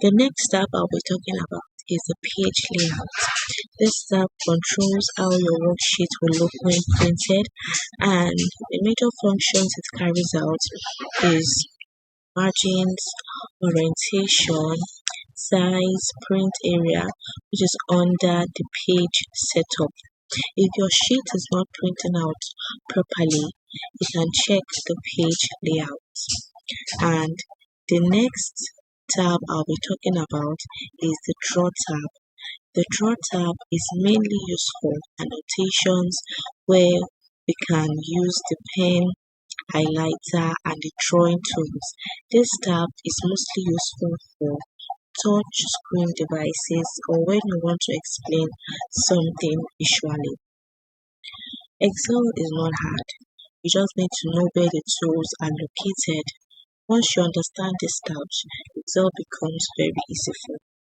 The next tab I'll be talking about is the page layout. This tab controls how your worksheet will look when printed, and the major functions it carries out is margins, orientation, size, print area, which is under the page setup. If your sheet is not printing out properly, you can check the page layout. And the next tab I'll be talking about is the draw tab. The draw tab is mainly used for annotations where we can use the pen, highlighter, and the drawing tools. This tab is mostly useful for touch screen devices or when you want to explain something visually. Excel is not hard. You just need to know where the tools are located. Once you understand these tabs, Excel becomes very easy for you.